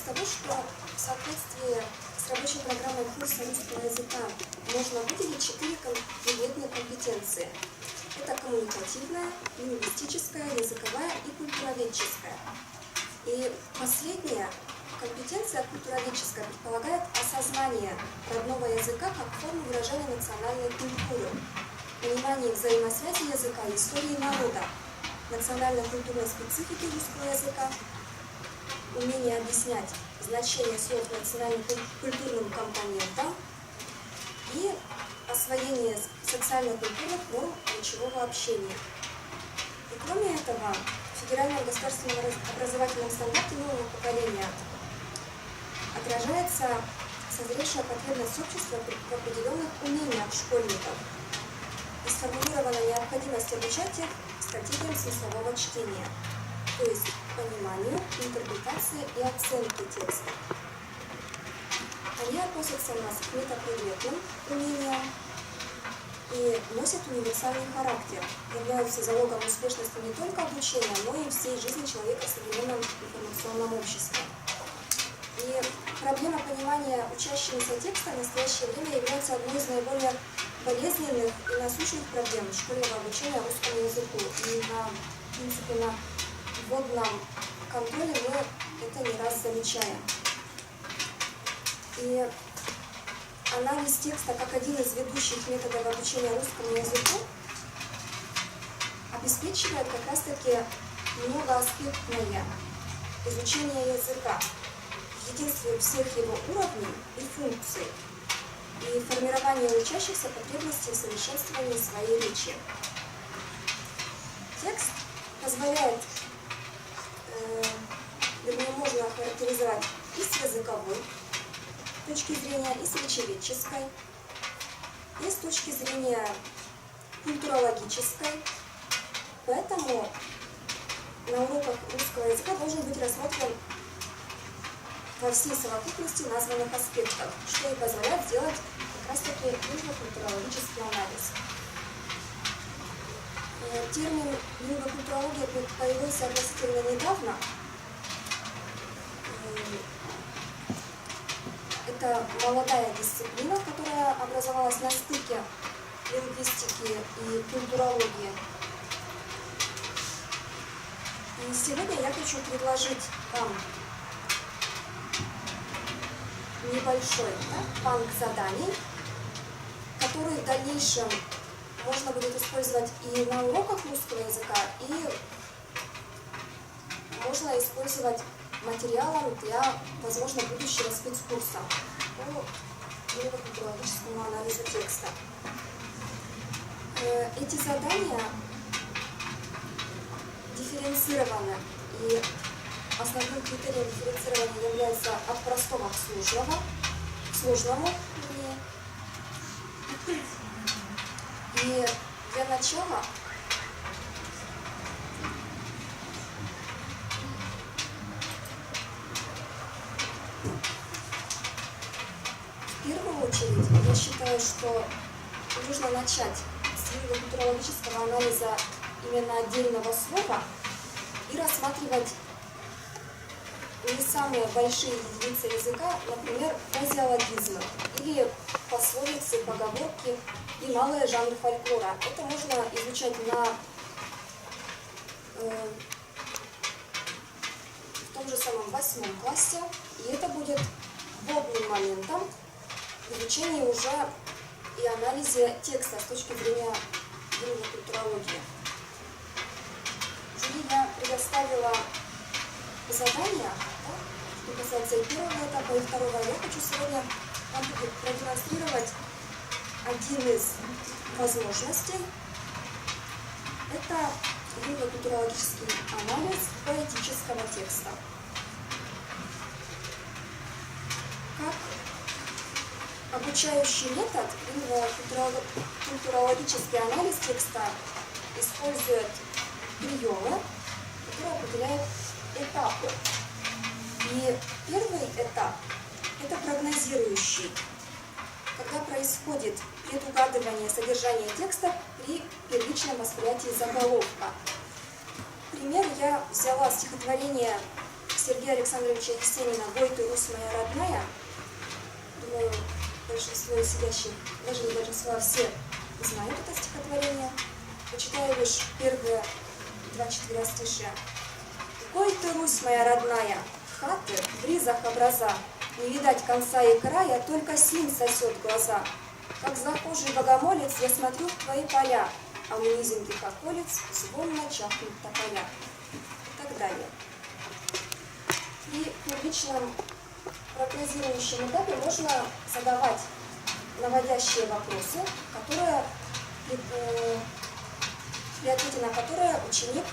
того, что в соответствии с рабочей программой курса русского языка можно выделить 4 предметные компетенции. Это коммуникативная, лингвистическая, языковая и культуроведческая. И последняя компетенция культуроведческая предполагает осознание родного языка как формы выражения национальной культуры, понимание взаимосвязи языка и истории народа, национально-культурной специфики русского языка, умение объяснять значение слов национально-культурным компонентам и освоение социально-культурных норм речевого общения. И кроме этого, в федеральном государственном образовательном стандарте нового поколения отражается созревшая потребность общества в определенных умениях школьников и сформулирована необходимость обучать их стратегиям смыслового чтения, то есть пониманию, интерпретации и оценке текста. Они относятся у нас к метапредметным умениям и носят универсальный характер, являются залогом успешности не только обучения, но и всей жизни человека в современном информационном обществе. И проблема понимания учащимися текста в настоящее время является одной из наиболее болезненных и насущных проблем школьного обучения русскому языку. И в принципе, на вводном контроле мы это не раз замечаем. И анализ текста как один из ведущих методов обучения русскому языку обеспечивает как раз-таки многоаспектное изучение языка в единстве всех его уровней и функций и формирование учащихся потребностей в совершенствовании своей речи. Текст позволяет, вернее, можно охарактеризовать и с языковой точки зрения, и с речеведческой, и с точки зрения культурологической. Поэтому на уроках русского языка должен быть рассмотрен во всей совокупности названных аспектов, что и позволяет сделать как раз-таки лингвокультурологический анализ. Термин лингвокультурология появился относительно недавно. Это молодая дисциплина, которая образовалась на стыке лингвистики и культурологии. И сегодня я хочу предложить вам небольшой банк заданий, который в дальнейшем можно будет использовать и на уроках русского языка, и можно использовать материалом для, возможно, будущего спецкурса по лингвокультурологическому анализу текста. Эти задания дифференцированы, и основным критерием дифференцирования является от простого к сложному. И для начала в первую очередь я считаю, что нужно начать с лингвокультурологического анализа именно отдельного слова и рассматривать не самые большие единицы языка, например, фразеологизмы или пословицы, поговорки и малые жанры фольклора. Это можно изучать в том же самом 8 классе, и это будет вводным моментом в изучении уже и анализе текста с точки зрения лингвокультурологии. Жюри я предоставила задания, что касается и первого этапа, и второго. Я хочу сегодня вам продемонстрировать один из возможностей. Это лингвокультурологический анализ поэтического текста. Как обучающий метод лингвокультурологический анализ текста использует приемы, которые определяют этапы. И первый этап – это прогнозирующий, когда происходит предугадывание содержания текста при первичном восприятии заголовка. Пример я взяла стихотворение Сергея Александровича Есенина «Гой ты, Русь моя родная». Думаю, большинство из сидящих, даже не большинство, все знают это стихотворение. Почитаю лишь первые два четверостишия. «Гой ты, Русь моя родная, хаты в ризах образа, не видать конца и края, только синь сосет глаза. Как захожий богомолец я смотрю в твои поля, а у низеньких околиц звонно чахнут тополя». И так далее. При первичном прогнозирующем этапе можно задавать наводящие вопросы, которые, при ответе на которые ученик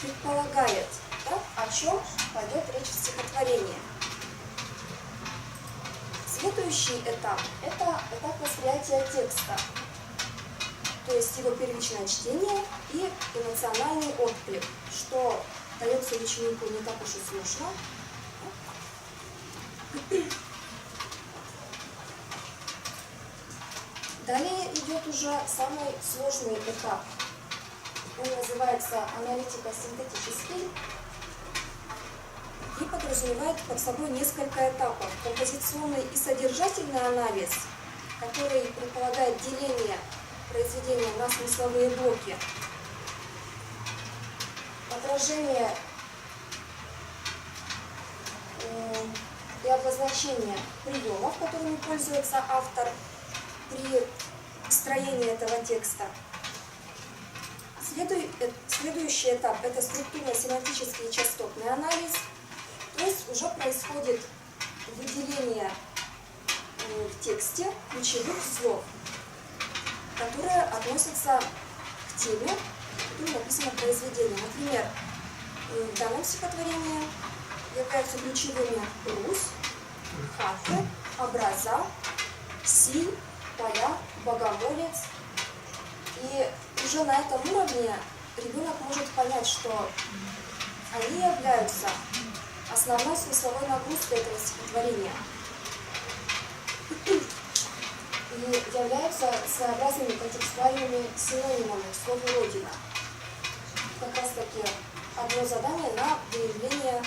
предполагает, да, о чем пойдет речь в стихотворении. Следующий этап – это этап восприятия текста, то есть его первичное чтение и эмоциональный отклик, что дается ученику не так уж и сложно. Далее идет уже самый сложный этап. Он называется аналитико-синтетический и подразумевает под собой несколько этапов. Композиционный и содержательный анализ, который предполагает деление произведения на смысловые блоки, отражение и обозначение приемов, которыми пользуется автор при строении этого текста. Следующий этап – это структурно-семантический и частотный анализ, то есть уже происходит выделение в тексте ключевых слов, которые относятся к теме, в которой написано произведение. Например, в данном стихотворении являются ключевыми Русь, хаты, образа, синь, поля, богомолец. И уже на этом уровне ребенок может понять, что они являются основной смысловой нагрузкой этого стихотворения и являются своеобразными контекстуальными синонимами к слову «родина». Как раз таки одно задание на выявление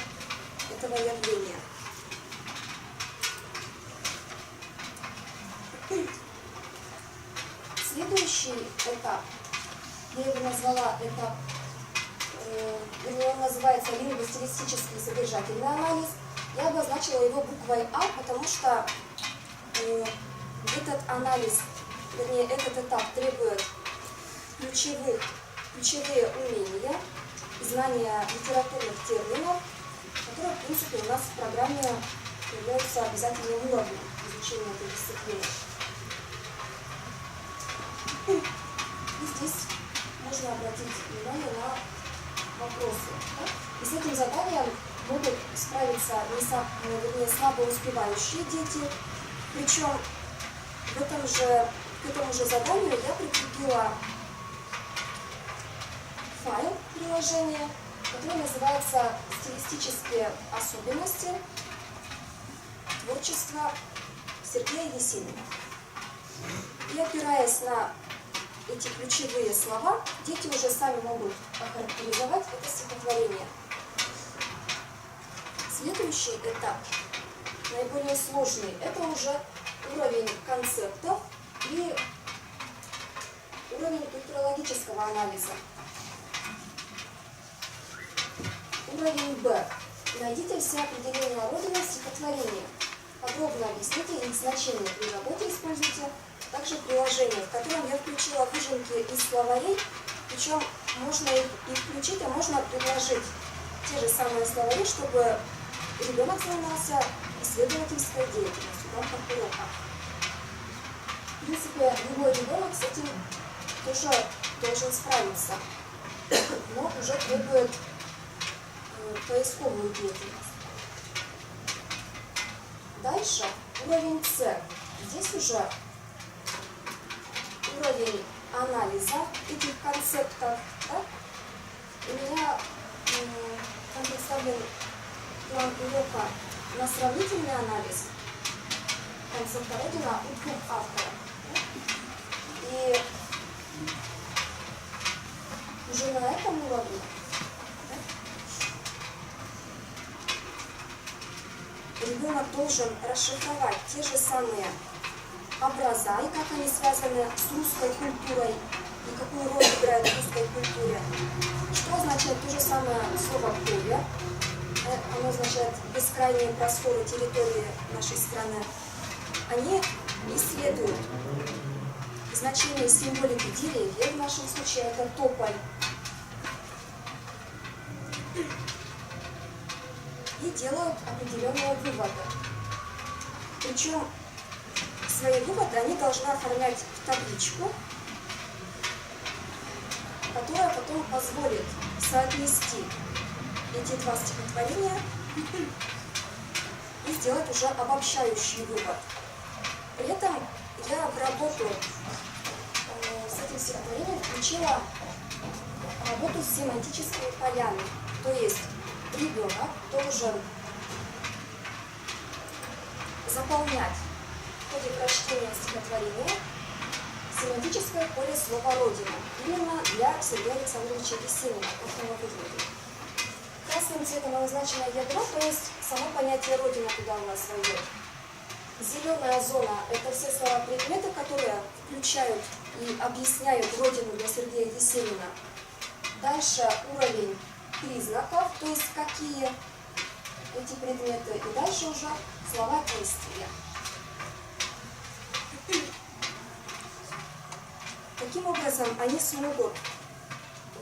этого явления. Следующий этап, я его назвала этап, он называется лингвостилистический содержательный анализ. Я обозначила его буквой А, потому что этот анализ, вернее, этот этап требует ключевые умения, знания литературных терминов, которые, в принципе, у нас в программе являются обязательным уровнем изучения этой дисциплины. И здесь можно обратить внимание на вопросы. Да? И с этим заданием могут справиться слабо успевающие дети. Причем к этому же заданию я прикрепила файл приложения, который называется «Стилистические особенности творчества Сергея Есенина». И опираясь на эти ключевые слова, дети уже сами могут охарактеризовать это стихотворение. Следующий этап, наиболее сложный, это уже уровень концептов и уровень культурологического анализа. Уровень Б. Найдите все определения Родины в стихотворении. Подробно объясните их значение при работе, используйте также приложение, в котором я включила выжимки из словарей, причем можно их и включить, а можно предложить те же самые словари, чтобы ребенок занимался исследовательской деятельностью в рамках урока. В принципе, любой ребенок с этим тоже должен справиться, но уже требует поисковую деятельность. Дальше уровень С. Здесь уже уровень анализа этих концептов. Да? У меня там представлен план урока на сравнительный анализ концепта Родина у двух авторов. Да? И уже на этом уровне ребенок должен расшифровать те же самые образа и как они связаны с русской культурой и какую роль играют в русской культуре. Что означает то же самое слово «поле»? Оно означает бескрайние просторы территории нашей страны. Они исследуют значение символики деревьев, в нашем случае это тополь, и делают определенные выводы. Причем свои выводы они должны оформлять в табличку, которая потом позволит соотнести эти два стихотворения и сделать уже обобщающий вывод. При этом я в работу с этим стихотворением включила работу с семантическими полями. То есть ребенок должен заполнять в ходе прочтения стихотворения семантическое поле слова «Родина» именно для Сергея Александровича Есенина, как оно выглядит. Красным цветом обозначено ядро, то есть само понятие «Родина» туда у нас войдет. Зеленая зона – это все слова-предметы, которые включают и объясняют Родину для Сергея Есенина. Дальше уровень признаков, то есть какие эти предметы, и дальше уже слова действия. Таким образом, они смогут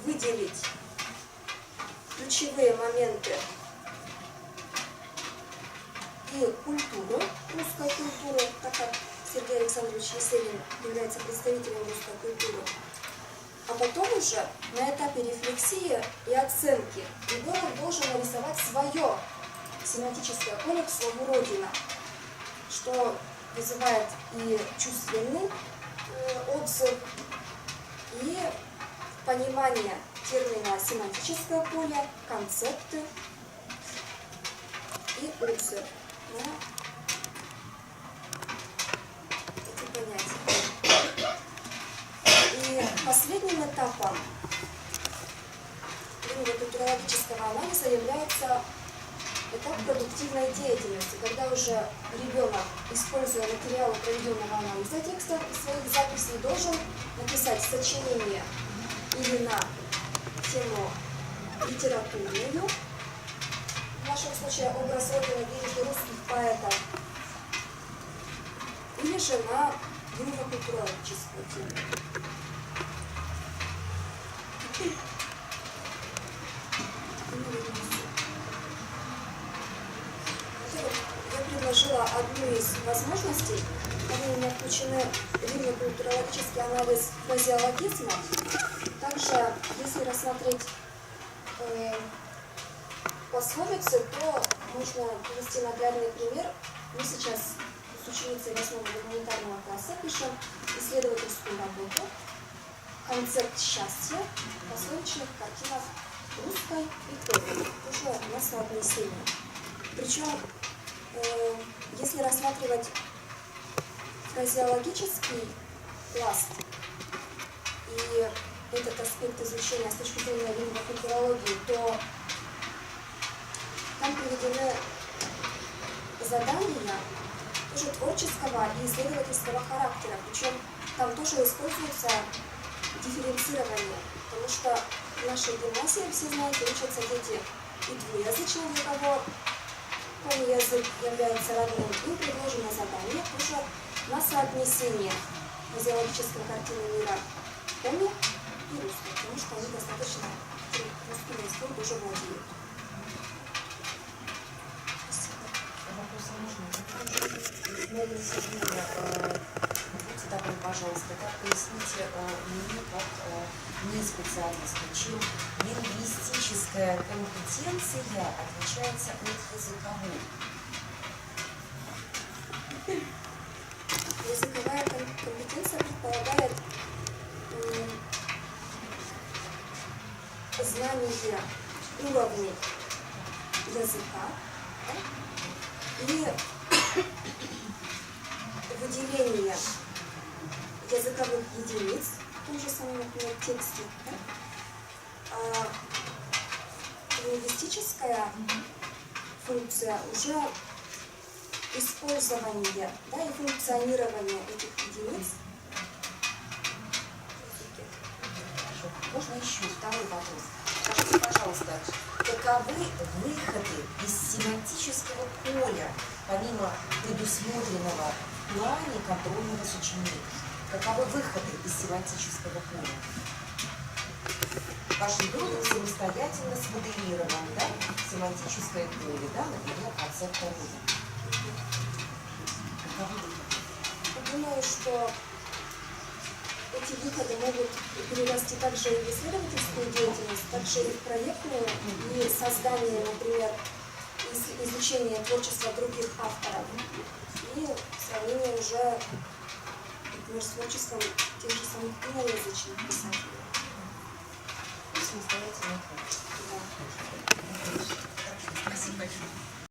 выделить ключевые моменты и культуру, русской культуры, так как Сергей Александрович Есенин является представителем русской культуры. А потом уже на этапе рефлексии и оценки ребенок должен нарисовать свое семантическое поле к слову «Родина», что вызывает и чувственный отзыв, и понимание термина семантическое поле, концепты и отзыв на эти понятия. И последним этапом лингвокультурологического анализа является этап продуктивной деятельности, когда уже ребенок, используя материалы проведенного анализа текста и своих записей, должен написать сочинение или на тему литературную, в нашем случае образ Родины в виде русских поэтов, или же на лингвокультурологическую тему. Я предложила одну из возможностей. Они у меня включены в лингвокультурологический анализ фразеологизмов. Также, если рассмотреть пословицы, то можно привести наглядный пример. Мы сейчас с ученицей 8-го гуманитарного класса пишем исследовательскую работу «Концепт счастья в пословичных картинах русской и топи». Уже на соотнесение. Причем, если рассматривать фразеологический пласт и этот аспект изучения с точки зрения лингвокультурологии, то там приведены задания тоже творческого и исследовательского характера. Причем там тоже используется дифференцирование, потому что в нашей гимназии, все знаете, учатся дети и двуязычные, для кого полный язык является родным. Им предложено задание тоже на соотнесение фразеологической картины мира коми и русской, потому что они достаточно русским языком тоже владеют. Будьте добры, пожалуйста, как поясните мне, как не специалисту, чем лингвистическая компетенция отличается от языковой? Языковая компетенция предполагает знание уровней языка, да? И выделение языковых единиц, в том же самом, например, тексте. Да? А лингвистическая функция уже использования, да, и функционирования этих единиц. Можно еще второй вопрос? Скажите, пожалуйста, каковы выходы из семантического поля, помимо предусмотренного в плане контрольного сочинения? Каковы выходы из семантического поля? Ваш ребенок самостоятельно смоделировал, да, семантическое поле, да, например, концепт рода. Каковы выходы? Думаю, что эти выходы могут перерасти также и в исследовательскую деятельность, также и в проектную, и создание, например, изучение творчества других авторов, и сравнение уже, например, с творчеством тех же самых иноязычных писателей. Самостоятельно. Да.